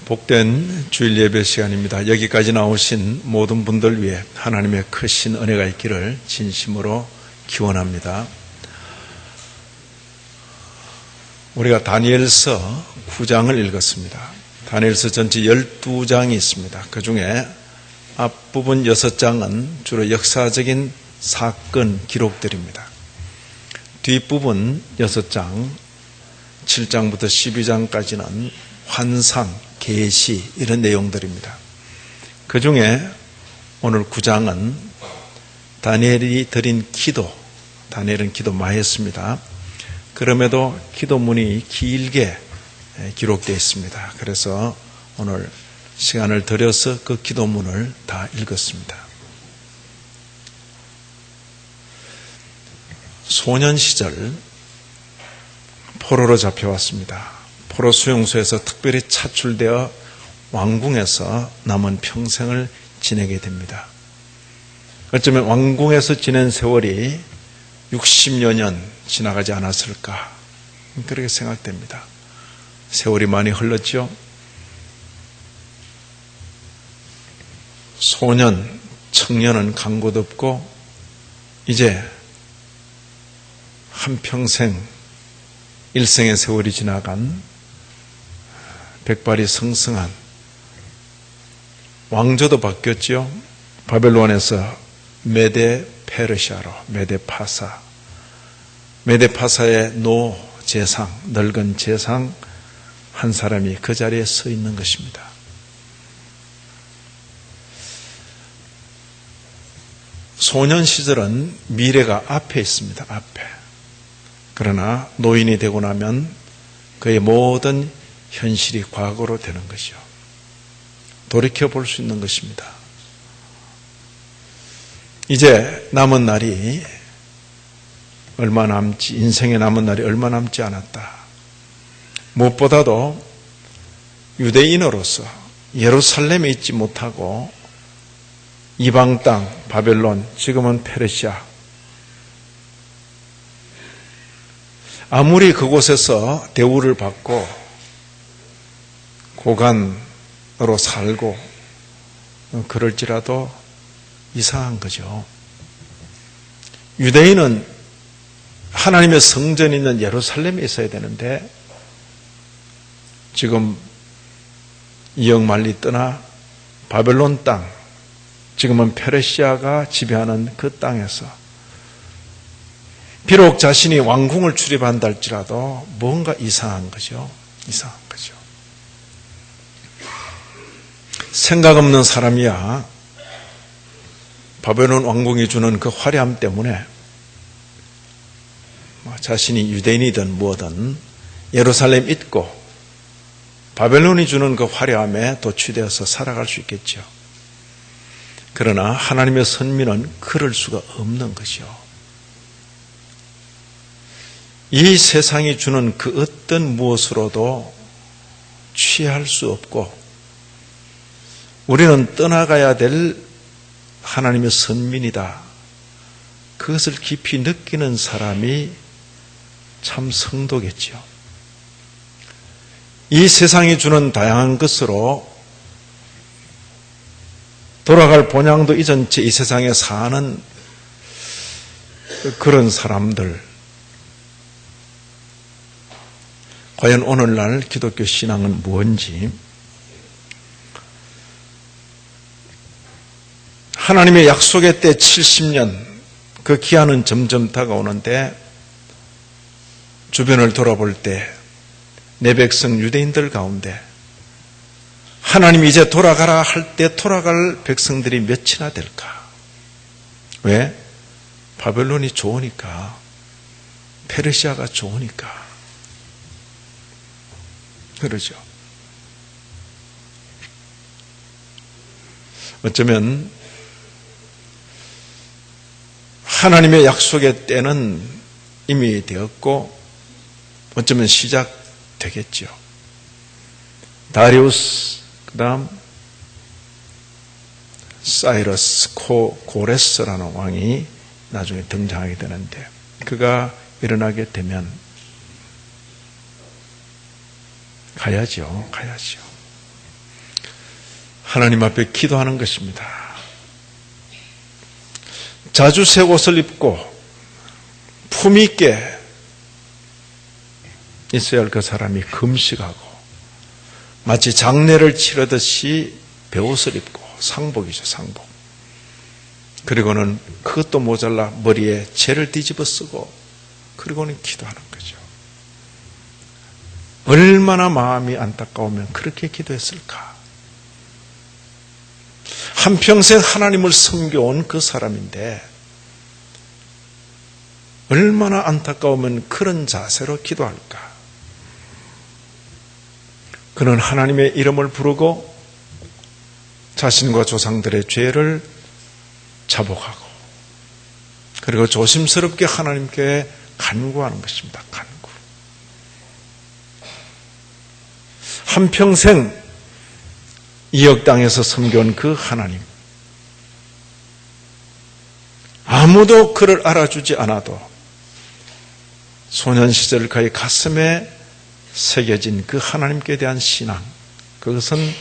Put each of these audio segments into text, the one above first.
복된 주일 예배 시간입니다. 여기까지 나오신 모든 분들 위해 하나님의 크신 은혜가 있기를 진심으로 기원합니다. 우리가 다니엘서 9장을 읽었습니다. 다니엘서 전체 12장이 있습니다. 그 중에 앞부분 6장은 주로 역사적인 사건 기록들입니다. 뒷부분 6장, 7장부터 12장까지는 환상, 계시 이런 내용들입니다. 그 중에 오늘 9장은 다니엘이 드린 기도, 다니엘은 기도 많이 했습니다. 그럼에도 기도문이 길게 기록되어 있습니다. 그래서 오늘 시간을 들여서 그 기도문을 다 읽었습니다. 소년 시절 포로로 잡혀왔습니다. 포로 수용소에서 특별히 차출되어 왕궁에서 남은 평생을 지내게 됩니다. 어쩌면 왕궁에서 지낸 세월이 60여 년 지나가지 않았을까 그렇게 생각됩니다. 세월이 많이 흘렀죠. 소년, 청년은 간 곳 없고 이제 한평생 일생의 세월이 지나간 백발이 성성한 왕조도 바뀌었죠. 바벨론에서 메데 페르시아로 메데파사, 메데파사의 노 제상, 늙은 제상 한 사람이 그 자리에 서 있는 것입니다. 소년 시절은 미래가 앞에 있습니다. 앞에. 그러나 노인이 되고 나면 그의 모든 현실이 과거로 되는 것이요. 돌이켜볼 수 있는 것입니다. 이제 남은 날이 얼마 남지, 인생에 남은 날이 얼마 남지 않았다. 무엇보다도 유대인으로서 예루살렘에 있지 못하고 이방 땅, 바벨론, 지금은 페르시아, 아무리 그곳에서 대우를 받고 고관으로 살고 그럴지라도 이상한 거죠. 유대인은 하나님의 성전이 있는 예루살렘에 있어야 되는데 지금 이역 말리 떠나 바벨론 땅, 지금은 페르시아가 지배하는 그 땅에서 비록 자신이 왕궁을 출입한다 할지라도 뭔가 이상한 거죠. 이상한 거죠. 생각 없는 사람이야 바벨론 왕궁이 주는 그 화려함 때문에 자신이 유대인이든 뭐든 예루살렘 있고 바벨론이 주는 그 화려함에 도취되어서 살아갈 수 있겠죠. 그러나 하나님의 선민은 그럴 수가 없는 것이요. 이 세상이 주는 그 어떤 무엇으로도 취할 수 없고 우리는 떠나가야 될 하나님의 선민이다. 그것을 깊이 느끼는 사람이 참 성도겠죠. 이 세상이 주는 다양한 것으로 돌아갈 본향도 잊은 채 이 세상에 사는 그런 사람들, 과연 오늘날 기독교 신앙은 뭔지, 하나님의 약속의 때 70년, 그 기한은 점점 다가오는데 주변을 돌아볼 때 내 백성 유대인들 가운데 하나님이 이제 돌아가라 할 때 돌아갈 백성들이 몇이나 될까? 왜? 바벨론이 좋으니까, 페르시아가 좋으니까 그러죠. 어쩌면 하나님의 약속의 때는 이미 되었고 어쩌면 시작되겠죠. 다리우스, 그 다음 사이러스 고레스라는 왕이 나중에 등장하게 되는데 그가 일어나게 되면 가야죠. 하나님 앞에 기도하는 것입니다. 자주 새 옷을 입고 품위 있게 있어야 할 그 사람이 금식하고 마치 장례를 치르듯이 베옷을 입고 상복이죠, 상복. 그리고는 그것도 모자라 머리에 재를 뒤집어 쓰고 그리고는 기도하는 거죠. 얼마나 마음이 안타까우면 그렇게 기도했을까? 한평생 하나님을 섬겨온 그 사람인데 얼마나 안타까우면 그런 자세로 기도할까? 그는 하나님의 이름을 부르고 자신과 조상들의 죄를 자복하고 그리고 조심스럽게 하나님께 간구하는 것입니다. 간구. 한평생 이역 땅에서 섬겨온 그 하나님, 아무도 그를 알아주지 않아도 소년 시절 그의 가슴에 새겨진 그 하나님께 대한 신앙, 그것은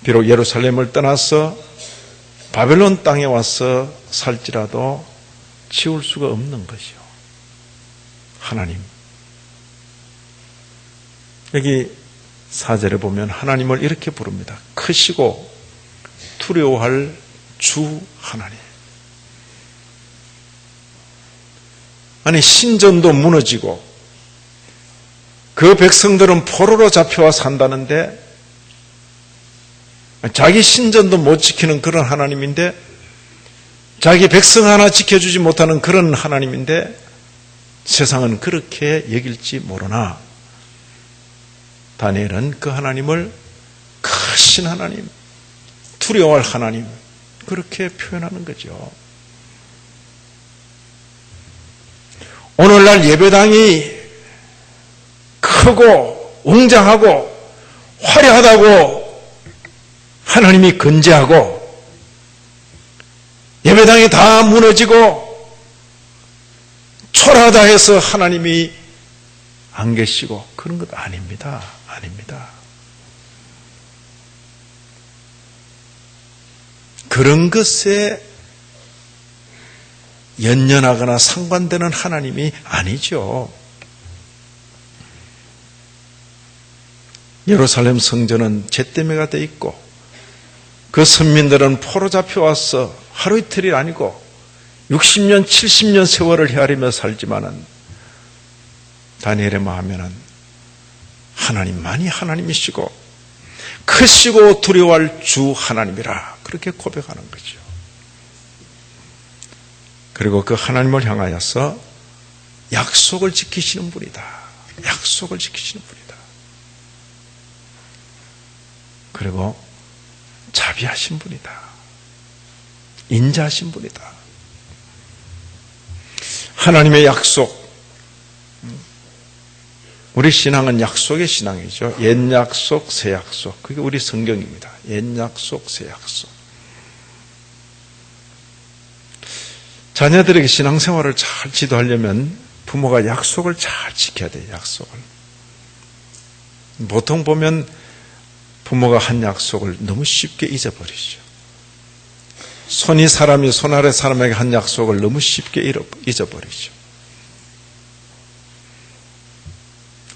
비록 예루살렘을 떠나서 바벨론 땅에 와서 살지라도 지울 수가 없는 것이요. 하나님. 여기 4절에 보면 하나님을 이렇게 부릅니다. 크시고 두려워할 주 하나님. 아니, 신전도 무너지고 그 백성들은 포로로 잡혀와 산다는데 자기 신전도 못 지키는 그런 하나님인데, 자기 백성 하나 지켜주지 못하는 그런 하나님인데 세상은 그렇게 여길지 모르나 다니엘은 그 하나님을 크신 하나님, 두려워할 하나님, 그렇게 표현하는 거죠. 오늘날 예배당이 크고 웅장하고 화려하다고 하나님이 건재하고 예배당이 다 무너지고 초라하다 해서 하나님이 안 계시고 그런 것 아닙니다. 아닙니다. 그런 것에 연연하거나 상관되는 하나님이 아니죠. 예루살렘 성전은 잿더미가 돼 있고 그 선민들은 포로 잡혀와서 하루 이틀이 아니고 60년, 70년 세월을 헤아리며 살지만은 다니엘의 마음에는 하나님만이 하나님이시고 크시고 두려워할 주 하나님이라 그렇게 고백하는 거죠. 그리고 그 하나님을 향하여서 약속을 지키시는 분이다. 약속을 지키시는 분이다. 그리고 자비하신 분이다. 인자하신 분이다. 하나님의 약속. 우리 신앙은 약속의 신앙이죠. 옛 약속, 새 약속. 그게 우리 성경입니다. 옛 약속, 새 약속. 자녀들에게 신앙생활을 잘 지도하려면 부모가 약속을 잘 지켜야 돼요. 약속을. 보통 보면 부모가 한 약속을 너무 쉽게 잊어버리죠. 손이 사람이 손 아래 사람에게 한 약속을 너무 쉽게 잊어버리죠.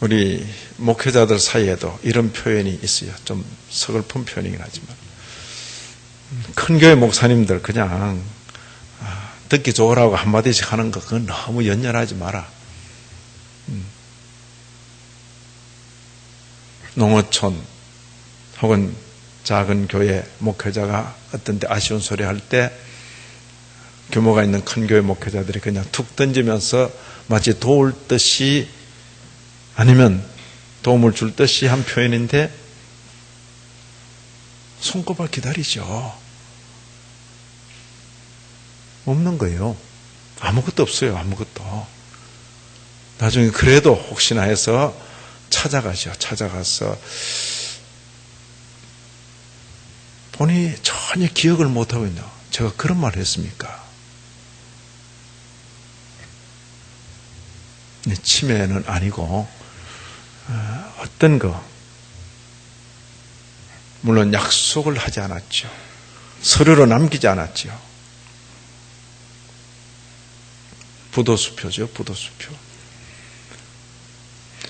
우리 목회자들 사이에도 이런 표현이 있어요. 좀 서글픈 표현이긴 하지만 큰 교회 목사님들 그냥 듣기 좋으라고 한마디씩 하는 거 그건 너무 연연하지 마라. 농어촌 혹은 작은 교회 목회자가 어떤 데 아쉬운 소리 할 때 규모가 있는 큰 교회 목회자들이 그냥 툭 던지면서 마치 도울 듯이 아니면 도움을 줄 듯이 한 표현인데 손꼽아 기다리죠. 없는 거예요. 아무것도 없어요. 아무것도. 나중에 그래도 혹시나 해서 찾아가죠. 찾아가서 본인이 전혀 기억을 못하고 있나. 제가 그런 말을 했습니까? 치매는 아니고 어떤 거 물론 약속을 하지 않았죠. 서류로 남기지 않았죠. 부도수표죠, 부도수표.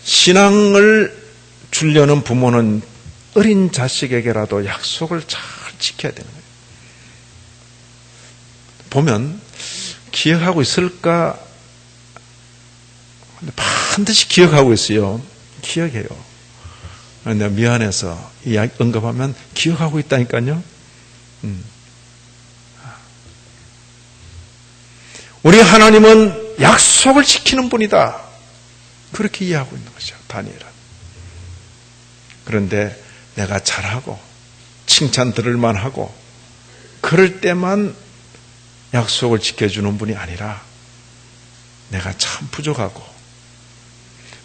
신앙을 주려는 부모는 어린 자식에게라도 약속을 잘 지켜야 되는 거예요. 보면 기억하고 있을까? 반드시 기억하고 있어요. 기억해요. 내가 미안해서 이야기 언급하면 기억하고 있다니까요. 우리 하나님은 약속을 지키는 분이다. 그렇게 이해하고 있는 거죠, 다니엘은. 그런데 내가 잘하고 칭찬 들을 만하고 그럴 때만 약속을 지켜주는 분이 아니라 내가 참 부족하고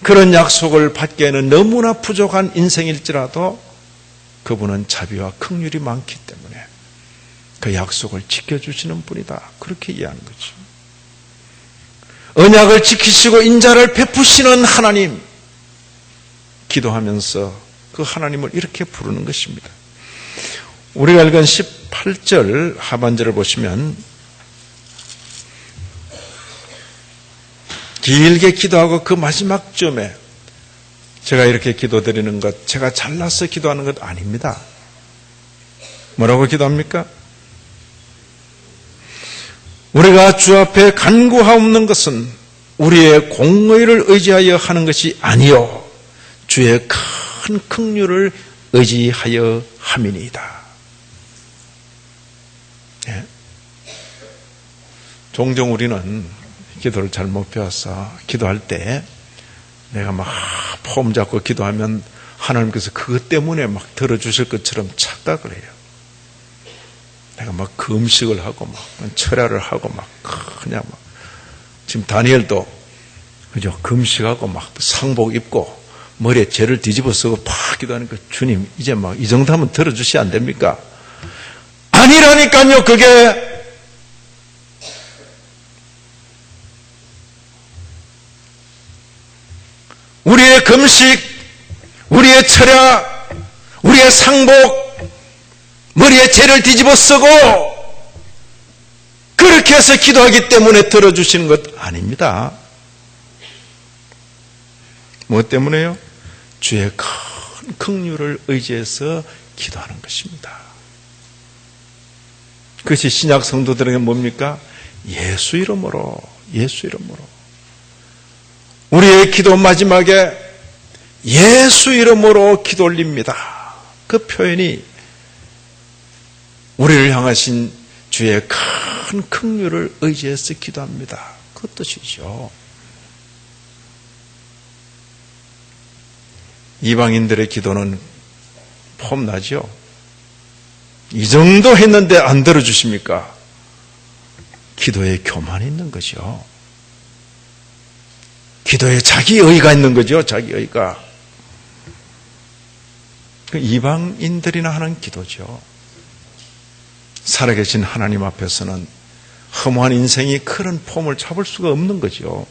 그런 약속을 받기에는 너무나 부족한 인생일지라도 그분은 자비와 긍휼이 많기 때문에 그 약속을 지켜주시는 분이다. 그렇게 이해하는 거죠. 언약을 지키시고 인자를 베푸시는 하나님, 기도하면서 그 하나님을 이렇게 부르는 것입니다. 우리가 읽은 18절 하반절을 보시면 길게 기도하고 그 마지막 쯤에 제가 이렇게 기도드리는 것, 제가 잘나서 기도하는 것 아닙니다. 뭐라고 기도합니까? 우리가 주 앞에 간구하옵는 것은 우리의 공의를 의지하여 하는 것이 아니요 주의 큰 긍휼을 의지하여 함이니이다. 예. 종종 우리는 기도를 잘못 배워서 기도할 때 내가 막 폼 잡고 기도하면 하나님께서 그것 때문에 막 들어주실 것처럼 착각을 해요. 내가 막 금식을 하고 막 철야를 하고 막 그냥 막 지금 다니엘도 그죠, 금식하고 막 상복 입고 머리에 죄를 뒤집어 쓰고 팍 기도하니까 주님 이제 막 이 정도 하면 들어주시면 안 됩니까? 아니라니까요. 그게 우리의 금식, 우리의 철야, 우리의 상복, 머리에 죄를 뒤집어 쓰고 그렇게 해서 기도하기 때문에 들어주시는 것 아닙니다. 무엇 때문에요? 주의 큰 긍휼을 의지해서 기도하는 것입니다. 그것이 신약 성도들에게 뭡니까? 예수 이름으로, 예수 이름으로. 우리의 기도 마지막에 예수 이름으로 기도 올립니다. 그 표현이 우리를 향하신 주의 큰 긍휼을 의지해서 기도합니다. 그 뜻이죠. 이방인들의 기도는 폼나죠. 이 정도 했는데 안 들어주십니까? 기도에 교만이 있는 거죠. 기도에 자기의가 있는 거죠. 자기의가. 그 이방인들이나 하는 기도죠. 살아계신 하나님 앞에서는 허무한 인생이 그런 폼을 잡을 수가 없는 거죠.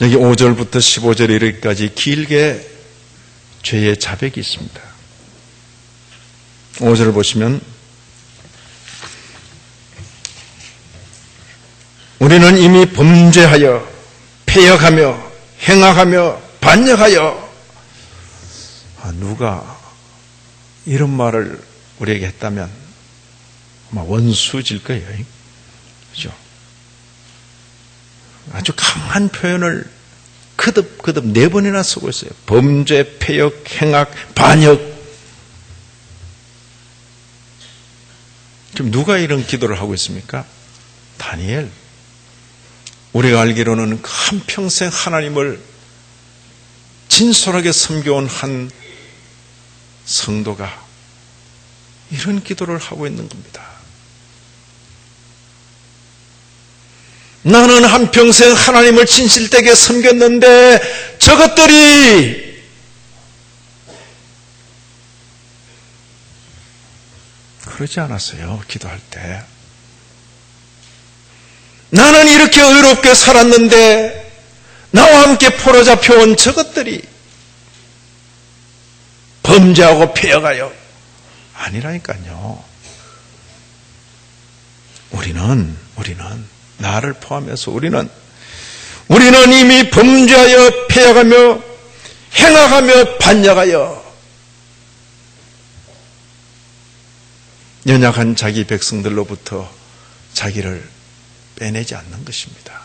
여기 5절부터 15절 이르기까지 길게 죄의 자백이 있습니다. 5절을 보시면 우리는 이미 범죄하여 패역하며 행악하며 반역하여 누가 이런 말을 우리에게 했다면 아마 원수질 거예요. 그죠? 아주 강한 표현을 거듭 4번이나 쓰고 있어요. 범죄, 패역, 행악, 반역. 지금 누가 이런 기도를 하고 있습니까? 다니엘. 우리가 알기로는 한평생 하나님을 진솔하게 섬겨온 한 성도가 이런 기도를 하고 있는 겁니다. 나는 한평생 하나님을 진실되게 섬겼는데 저것들이 그러지 않았어요. 기도할 때. 나는 이렇게 의롭게 살았는데 나와 함께 포로 잡혀온 저것들이 범죄하고 패여가요. 아니라니까요. 우리는 나를 포함해서 우리는 이미 범죄하여 패여가며 행하가며 반역하여 연약한 자기 백성들로부터 자기를 빼내지 않는 것입니다.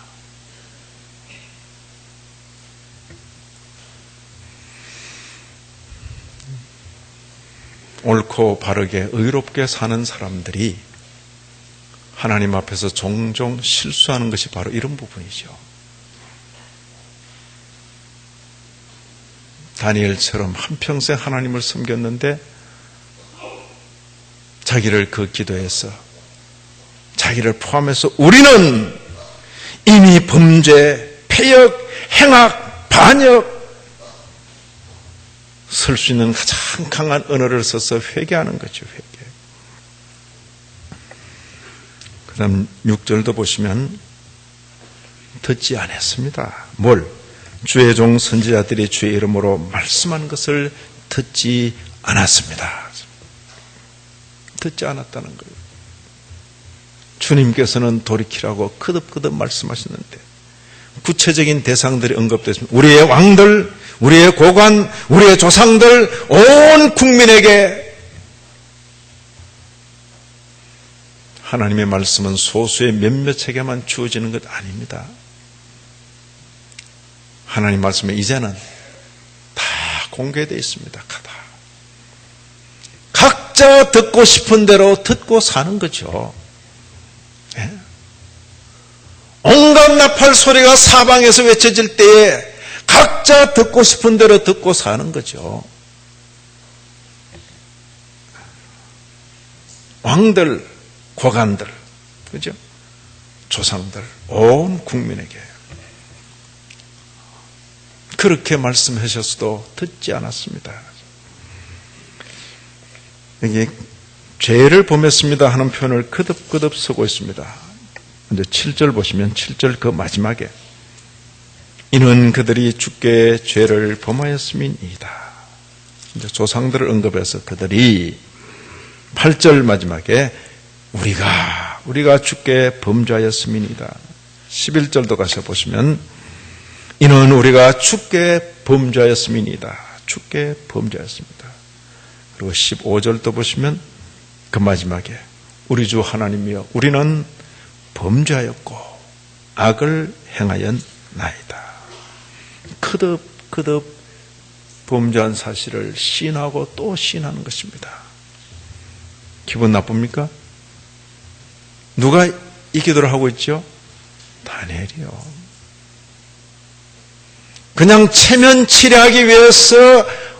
옳고 바르게 의롭게 사는 사람들이 하나님 앞에서 종종 실수하는 것이 바로 이런 부분이죠. 다니엘처럼 한평생 하나님을 섬겼는데 자기를 그 기도에서 자기를 포함해서 우리는 이미 범죄, 패역, 행악, 반역 쓸 수 있는 가장 강한 언어를 써서 회개하는 거죠. 회개. 그 다음 6절도 보시면 듣지 않았습니다. 뭘? 주의 종 선지자들이 주의 이름으로 말씀한 것을 듣지 않았습니다. 듣지 않았다는 거예요. 주님께서는 돌이키라고 거듭거듭 말씀하셨는데 구체적인 대상들이 언급됐습니다. 우리의 왕들, 우리의 고관, 우리의 조상들, 온 국민에게 하나님의 말씀은 소수의 몇몇에게만 주어지는 것 아닙니다. 하나님 말씀에 이제는 다 공개되어 있습니다. 각자 듣고 싶은 대로 듣고 사는 거죠. 예? 온갖 나팔 소리가 사방에서 외쳐질 때에 각자 듣고 싶은 대로 듣고 사는 거죠. 왕들, 고관들, 그죠? 조상들, 온 국민에게 그렇게 말씀하셨어도 듣지 않았습니다. 여기 죄를 범했습니다 하는 표현을 거듭거듭 쓰고 있습니다. 근데 7절 보시면 7절 그 마지막에 이는 그들이 주께 죄를 범하였음이니이다. 이제 조상들을 언급해서 그들이 8절 마지막에 우리가 주께 범죄하였음이니이다. 11절도 가서 보시면 이는 우리가 주께 범죄하였음이니이다. 주께 범죄하였습니다. 그리고 15절도 보시면 그 마지막에 우리 주 하나님이여 우리는 범죄하였고 악을 행하였나이다. 거듭 범죄한 사실을 시인하고 또 시인하는 것입니다. 기분 나쁩니까? 누가 이 기도를 하고 있죠? 다니엘이요. 그냥 체면치레하기 위해서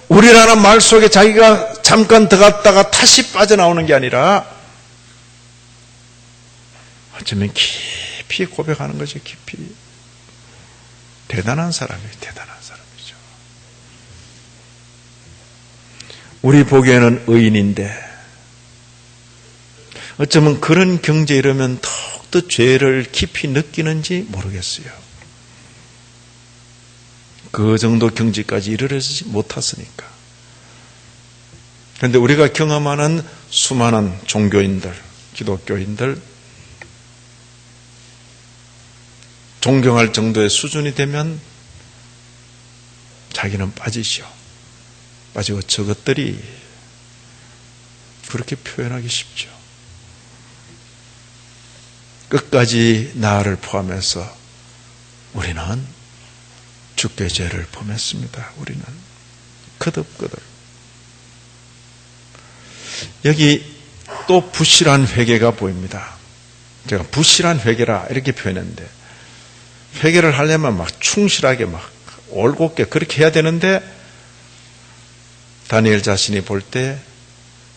우리라는 말 속에 자기가 잠깐 들어갔다가 다시 빠져나오는 게 아니라 어쩌면 깊이 고백하는 거죠. 깊이. 대단한 사람이에요. 대단한 사람이죠. 우리 보기에는 의인인데 어쩌면 그런 경지에 이르면 더욱더 죄를 깊이 느끼는지 모르겠어요. 그 정도 경지까지 이르지 못했으니까. 그런데 우리가 경험하는 수많은 종교인들, 기독교인들, 존경할 정도의 수준이 되면 자기는 빠지시오. 빠지고 저것들이 그렇게 표현하기 쉽죠. 끝까지 나를 포함해서 우리는 주께 죄를 범했습니다. 우리는 거듭거듭. 여기 또 부실한 회개가 보입니다. 제가 부실한 회개라 이렇게 표현했는데 회개를 하려면 막 충실하게 막 올곧게 그렇게 해야 되는데 다니엘 자신이 볼 때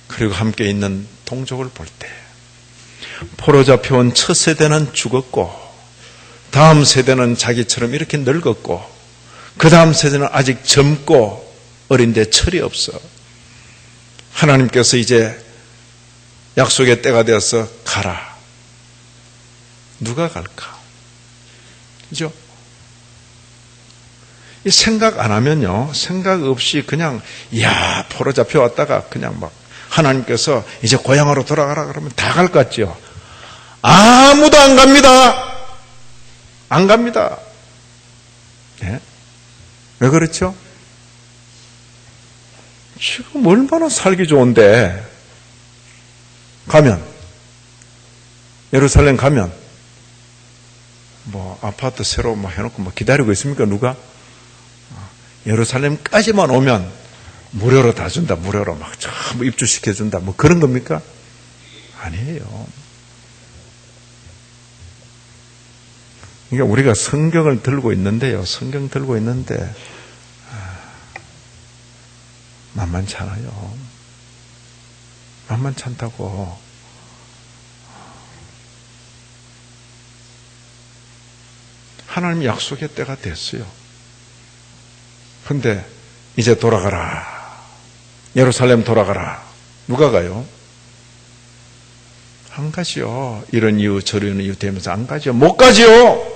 그리고 함께 있는 동족을 볼 때 포로 잡혀온 첫 세대는 죽었고 다음 세대는 자기처럼 이렇게 늙었고 그 다음 세대는 아직 젊고 어린데 철이 없어. 하나님께서 이제 약속의 때가 되어서 가라. 누가 갈까? 그죠? 이 생각 안 하면요, 생각 없이 그냥, 이야, 포로 잡혀왔다가 그냥 막, 하나님께서 이제 고향으로 돌아가라 그러면 다 갈 것 같죠? 아무도 안 갑니다. 안 갑니다. 예? 왜 그렇죠? 지금 얼마나 살기 좋은데, 가면, 예루살렘 가면, 뭐, 아파트 새로 막 해놓고 막 기다리고 있습니까, 누가? 예루살렘까지만 오면 무료로 다 준다, 무료로 막 전부 입주시켜준다, 뭐 그런 겁니까? 아니에요. 그러니까 우리가 성경을 들고 있는데요, 성경 들고 있는데, 만만찮아요. 만만찮다고. 하나님 약속의 때가 됐어요. 근데 이제 돌아가라. 예루살렘 돌아가라. 누가 가요? 안 가죠. 이런 이유 저런 이유 되면서 안 가죠. 못 가죠.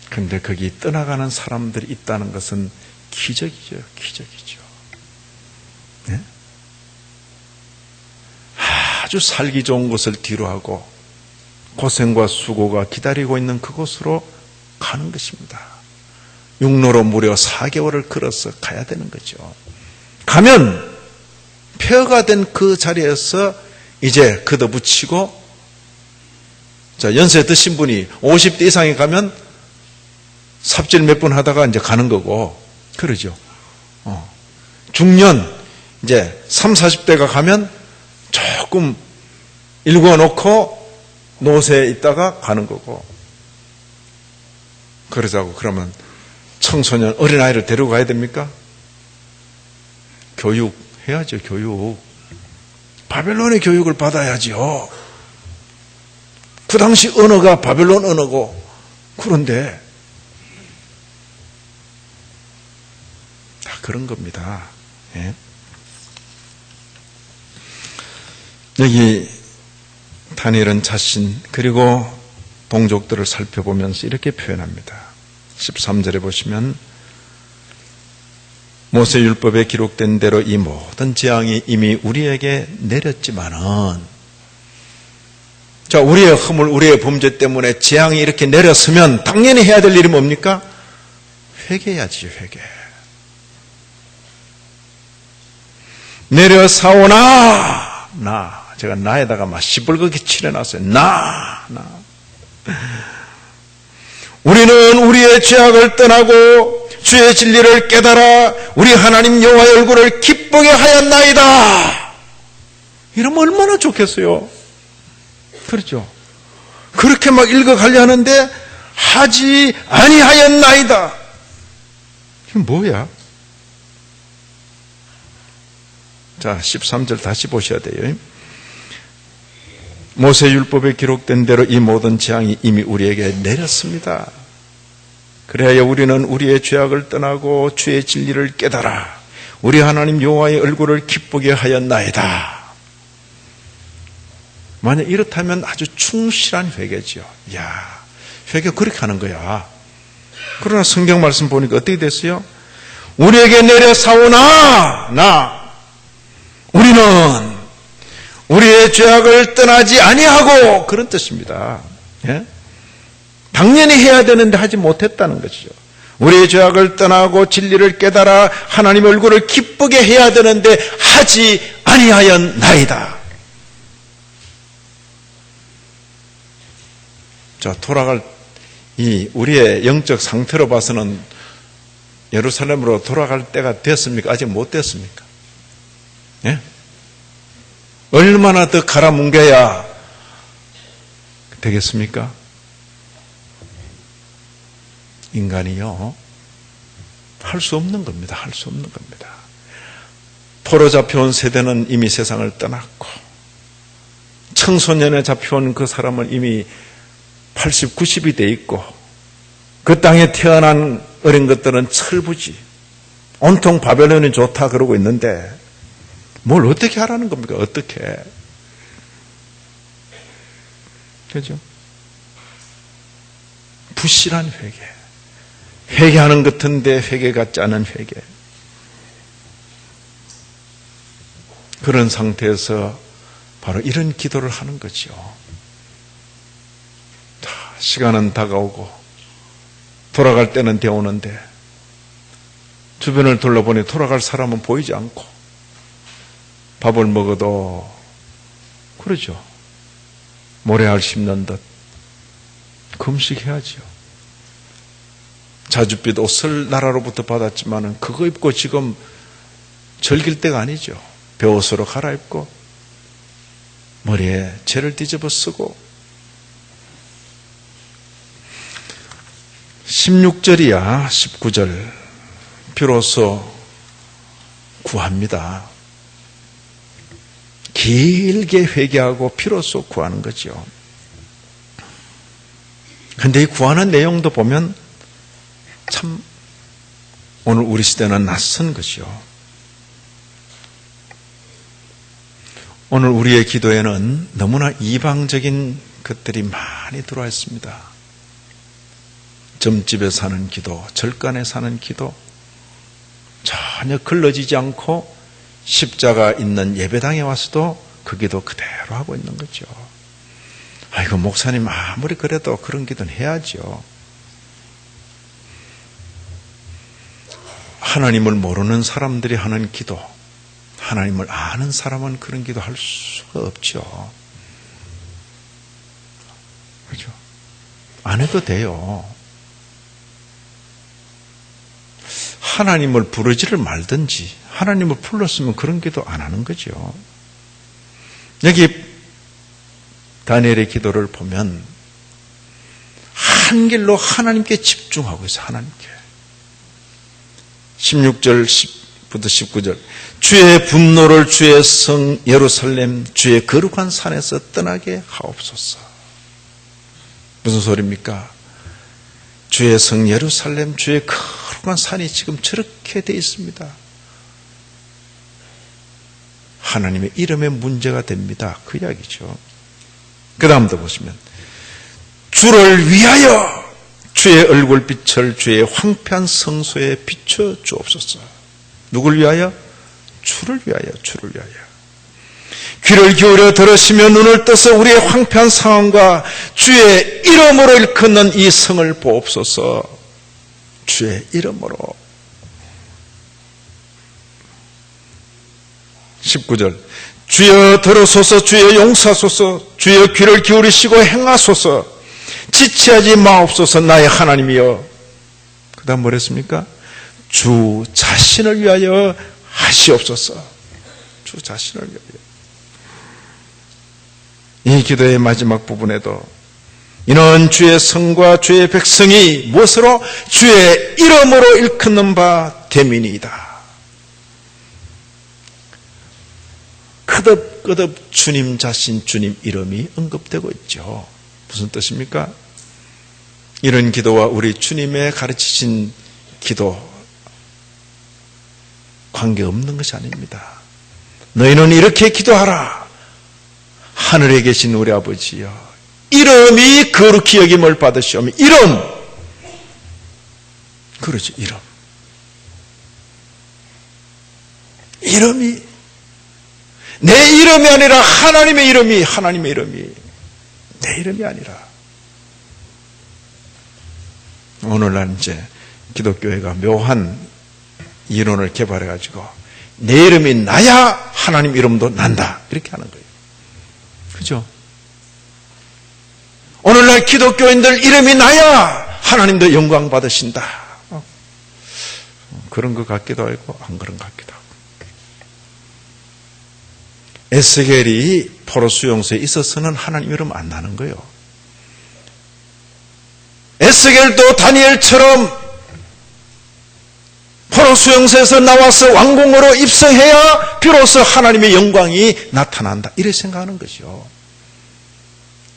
근데 거기 떠나가는 사람들이 있다는 것은 기적이죠. 기적이죠. 네? 아주 살기 좋은 곳을 뒤로하고 고생과 수고가 기다리고 있는 그곳으로 가는 것입니다. 육로로 무려 4개월을 걸어서 가야 되는 거죠. 가면 폐허가 된 그 자리에서 이제 걷어붙이고, 자, 연세 드신 분이 50대 이상이 가면 삽질 몇 번 하다가 이제 가는 거고, 그러죠. 중년, 이제 30, 40대가 가면 조금 일궈 놓고 노새에 있다가 가는 거고, 그러자고 그러면 청소년, 어린아이를 데리고 가야 됩니까? 교육 해야죠, 교육. 바벨론의 교육을 받아야죠. 그 당시 언어가 바벨론 언어고, 그런데 다 그런 겁니다. 예? 여기 다니엘은 자신 그리고 동족들을 살펴보면서 이렇게 표현합니다. 13절에 보시면 모세율법에 기록된 대로 이 모든 재앙이 이미 우리에게 내렸지만은, 자, 우리의 허물, 우리의 범죄 때문에 재앙이 이렇게 내렸으면 당연히 해야 될 일이 뭡니까? 회개해야지, 회개. 내려사오나, 제가 나에다가 막 시뻘겋게 칠해놨어요. 우리는 우리의 죄악을 떠나고 주의 진리를 깨달아 우리 하나님 여호와의 얼굴을 기쁘게 하였나이다. 이러면 얼마나 좋겠어요. 그렇죠. 그렇게 막 읽어가려 하는데 하지 아니하였나이다. 이게 뭐야? 자, 13절 다시 보셔야 돼요. 모세율법에 기록된 대로 이 모든 재앙이 이미 우리에게 내렸습니다. 그래야 우리는 우리의 죄악을 떠나고 주의 진리를 깨달아 우리 하나님 여호와의 얼굴을 기쁘게 하였나이다. 만약 이렇다면 아주 충실한 회개죠. 이야, 회개 그렇게 하는 거야. 그러나 성경 말씀 보니까 어떻게 됐어요? 우리에게 내려사오나 우리는 우리의 죄악을 떠나지 아니하고, 그런 뜻입니다. 예? 당연히 해야 되는데 하지 못했다는 것이죠. 우리의 죄악을 떠나고 진리를 깨달아 하나님 얼굴을 기쁘게 해야 되는데 하지 아니하였나이다. 자, 돌아갈 우리의 영적 상태로 봐서는 예루살렘으로 돌아갈 때가 됐습니까? 아직 못 됐습니까? 예? 얼마나 더 갈아뭉개야 되겠습니까? 인간이요, 할 수 없는 겁니다. 할 수 없는 겁니다. 포로 잡혀온 세대는 이미 세상을 떠났고, 청소년에 잡혀온 그 사람은 이미 80, 90이 돼 있고, 그 땅에 태어난 어린 것들은 철부지, 온통 바벨론이 좋다 그러고 있는데 뭘 어떻게 하라는 겁니까? 어떻게? 그죠? 부실한 회개. 회개하는 것 같은데 회개 같지 않은 회개. 그런 상태에서 바로 이런 기도를 하는 거죠. 시간은 다가오고 돌아갈 때는 되오는데 주변을 둘러보니 돌아갈 사람은 보이지 않고 밥을 먹어도 그러죠. 모래알 씹는 듯 금식해야죠. 자줏빛 옷을 나라로부터 받았지만은 그거 입고 지금 즐길 때가 아니죠. 베옷으로 갈아입고 머리에 재를 뒤집어 쓰고 16절이야 19절 비로소 구합니다. 길게 회개하고 비로소 구하는 거죠. 그런데 이 구하는 내용도 보면 참 오늘 우리 시대는 낯선 것이요. 오늘 우리의 기도에는 너무나 이방적인 것들이 많이 들어와 있습니다. 점집에 사는 기도, 절간에 사는 기도, 전혀 걸러지지 않고 십자가 있는 예배당에 와서도 그 기도 그대로 하고 있는 거죠. 아이고, 목사님 아무리 그래도 그런 기도는 해야죠. 하나님을 모르는 사람들이 하는 기도, 하나님을 아는 사람은 그런 기도 할 수가 없죠. 그렇죠? 안 해도 돼요. 하나님을 부르지를 말든지 하나님을 불렀으면 그런 기도 안 하는 거죠. 여기 다니엘의 기도를 보면 한 길로 하나님께 집중하고 있어요. 하나님께. 16절부터 19절 주의 분노를 주의 성 예루살렘 주의 거룩한 산에서 떠나게 하옵소서. 무슨 소리입니까? 주의 성 예루살렘 주의 거룩한 산이 지금 저렇게 돼 있습니다. 하나님의 이름에 문제가 됩니다. 그 이야기죠. 그 다음도 보시면 주를 위하여 주의 얼굴빛을 주의 황폐한 성소에 비춰 주옵소서. 누굴 위하여? 주를 위하여, 주를 위하여. 귀를 기울여 들으시며 눈을 떠서 우리의 황폐한 상황과 주의 이름으로 일컫는 이 성을 보옵소서. 주의 이름으로. 19절 주여 들으소서 주여 용서하소서 주여 귀를 기울이시고 행하소서 지체하지 마옵소서 나의 하나님이여. 그 다음 뭐랬습니까? 주 자신을 위하여 하시옵소서. 주 자신을 위하여. 이 기도의 마지막 부분에도 이는 주의 성과 주의 백성이 무엇으로? 주의 이름으로 일컫는 바 됨이니이다. 끄덕끄덕 주님 자신, 주님 이름이 언급되고 있죠. 무슨 뜻입니까? 이런 기도와 우리 주님의 가르치신 기도 관계없는 것이 아닙니다. 너희는 이렇게 기도하라. 하늘에 계신 우리 아버지여, 이름이 거룩히 여김을 받으시오며. 이름, 그렇죠. 이름. 이름이 내 이름이 아니라 하나님의 이름이, 하나님의 이름이 내 이름이 아니라. 오늘날 이제 기독교회가 묘한 이론을 개발해가지고 내 이름이 나야 하나님 이름도 난다, 이렇게 하는 거예요. 그죠? 오늘날 기독교인들 이름이 나야 하나님도 영광 받으신다. 그런 것 같기도 하고 안 그런 것 같기도 하고. 에스겔이 포로 수용소에 있어서는 하나님 이름 안 나는 거예요. 에스겔도 다니엘처럼 포로 수용소에서 나와서 왕궁으로 입성해야 비로소 하나님의 영광이 나타난다, 이렇게 생각하는 것이죠.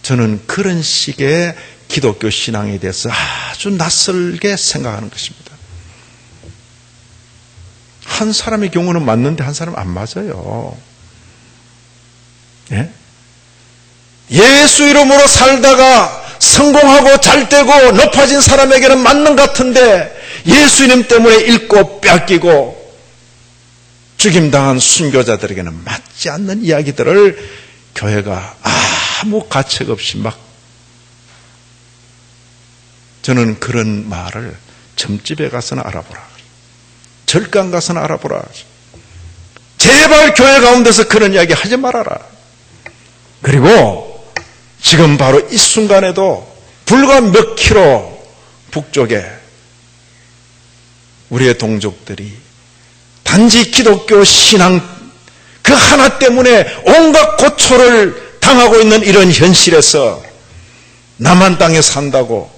저는 그런 식의 기독교 신앙에 대해서 아주 낯설게 생각하는 것입니다. 한 사람의 경우는 맞는데 한 사람은 안 맞아요. 예? 예수 이름으로 살다가 성공하고 잘되고 높아진 사람에게는 맞는 것 같은데 예수님 때문에 잃고 뺏기고 죽임당한 순교자들에게는 맞지 않는 이야기들을 교회가 아무 가책 없이 막, 저는 그런 말을 점집에 가서는 알아보라, 절간 가서는 알아보라, 제발 교회 가운데서 그런 이야기 하지 말아라. 그리고 지금 바로 이 순간에도 불과 몇 킬로 북쪽에 우리의 동족들이 단지 기독교 신앙 그 하나 때문에 온갖 고초를 당하고 있는 이런 현실에서 남한 땅에 산다고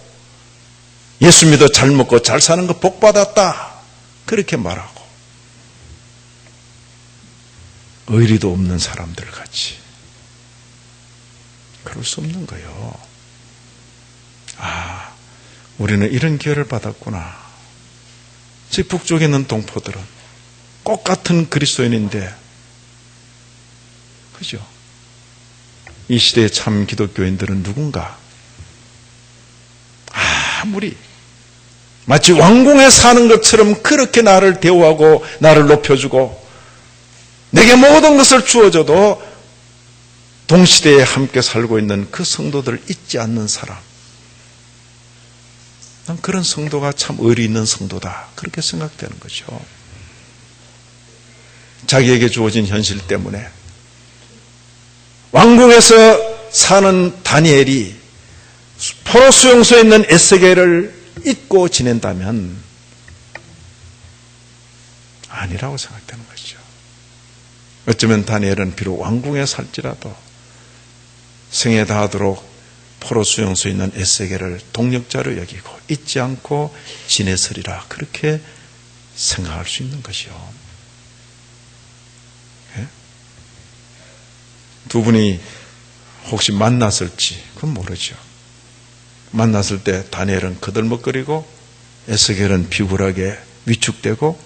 예수 믿어 잘 먹고 잘 사는 거 복 받았다 그렇게 말하고 의리도 없는 사람들 같이 그럴 수 없는 거예요. 우리는 이런 기회를 받았구나. 즉 북쪽에 있는 동포들은 꼭 같은 그리스도인인데, 그죠? 이 시대의 참 기독교인들은 누군가 아무리 마치 왕궁에 사는 것처럼 그렇게 나를 대우하고 나를 높여주고 내게 모든 것을 주어줘도 동시대에 함께 살고 있는 그 성도들을 잊지 않는 사람, 난 그런 성도가 참 의리 있는 성도다 그렇게 생각되는 거죠. 자기에게 주어진 현실 때문에 왕궁에서 사는 다니엘이 포로 수용소에 있는 에스겔을 잊고 지낸다면 아니라고 생각되는 거죠. 어쩌면 다니엘은 비록 왕궁에 살지라도 생애 다하도록 포로 수용소에 있는 에스겔을 동력자로 여기고 잊지 않고 지내서리라 그렇게 생각할 수 있는 것이요. 예? 두 분이 혹시 만났을지 그건 모르죠. 만났을 때 다니엘은 거들먹거리고 에스겔은 비굴하게 위축되고,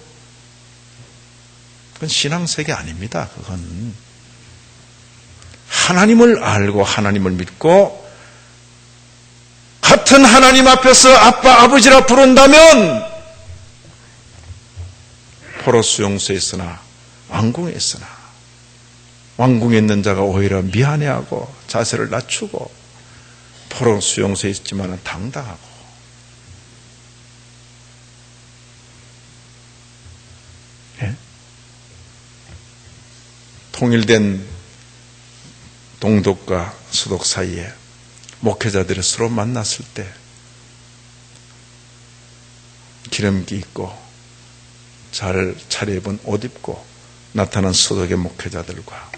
그건 신앙세계 아닙니다. 그건 하나님을 알고 하나님을 믿고 같은 하나님 앞에서 아빠 아버지라 부른다면 포로 수용소에 있으나 왕궁에 있으나 왕궁에 있는 자가 오히려 미안해하고 자세를 낮추고 포로 수용소에 있지만 당당하고, 예? 통일된 동독과 서독 사이에 목회자들이 서로 만났을 때 기름기 있고 잘 차려입은 옷 입고 나타난 서독의 목회자들과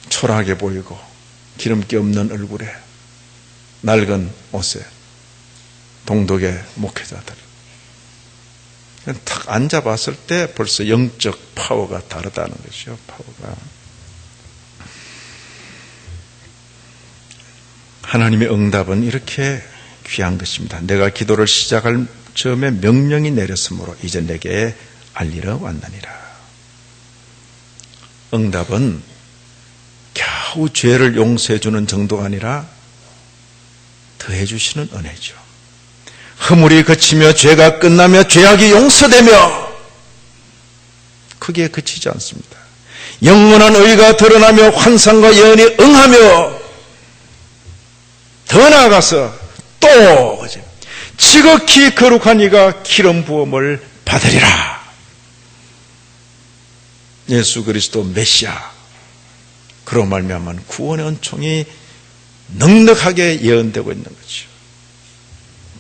초라하게 보이고 기름기 없는 얼굴에 낡은 옷에 동독의 목회자들 탁 앉아봤을 때 벌써 영적 파워가 다르다는 것이죠. 파워가. 하나님의 응답은 이렇게 귀한 것입니다. 내가 기도를 시작할 즈음에 명령이 내렸으므로 이제 내게 알리러 왔느니라. 응답은 겨우 죄를 용서해 주는 정도가 아니라 더해 주시는 은혜죠. 허물이 그치며 죄가 끝나며 죄악이 용서되며 크게 그치지 않습니다. 영원한 의가 드러나며 환상과 예언이 응하며 더 나아가서 또 지극히 거룩한 이가 기름 부음을 받으리라. 예수 그리스도 메시아, 그로 말미암아 구원의 은총이 넉넉하게 예언되고 있는 거죠.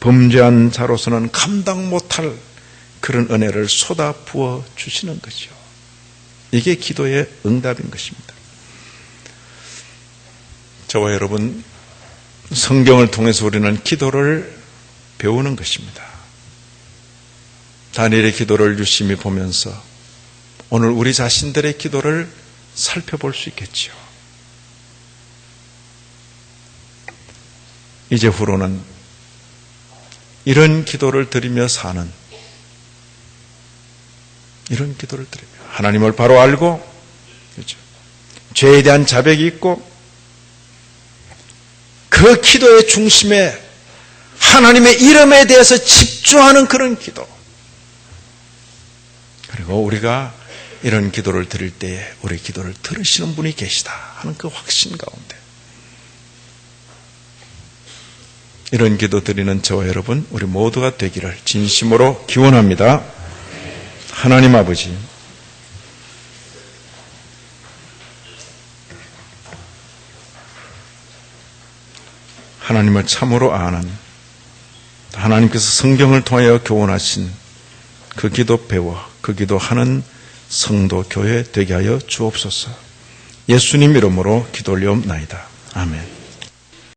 범죄한 자로서는 감당 못할 그런 은혜를 쏟아 부어 주시는 거죠. 이게 기도의 응답인 것입니다. 저와 여러분, 성경을 통해서 우리는 기도를 배우는 것입니다. 다니엘의 기도를 유심히 보면서 오늘 우리 자신들의 기도를 살펴볼 수 있겠죠. 이제 후로는 이런 기도를 드리며 사는, 이런 기도를 드리며 하나님을 바로 알고, 그렇죠, 죄에 대한 자백이 있고 그 기도의 중심에 하나님의 이름에 대해서 집중하는 그런 기도. 그리고 우리가 이런 기도를 드릴 때에 우리 기도를 들으시는 분이 계시다 하는 그 확신 가운데 이런 기도 드리는 저와 여러분 우리 모두가 되기를 진심으로 기원합니다. 하나님 아버지, 하나님을 참으로 아는, 하나님께서 성경을 통하여 교훈하신 그 기도 배워 그 기도하는 성도 교회 되게 하여 주옵소서. 예수님 이름으로 기도 올리옵나이다. 아멘.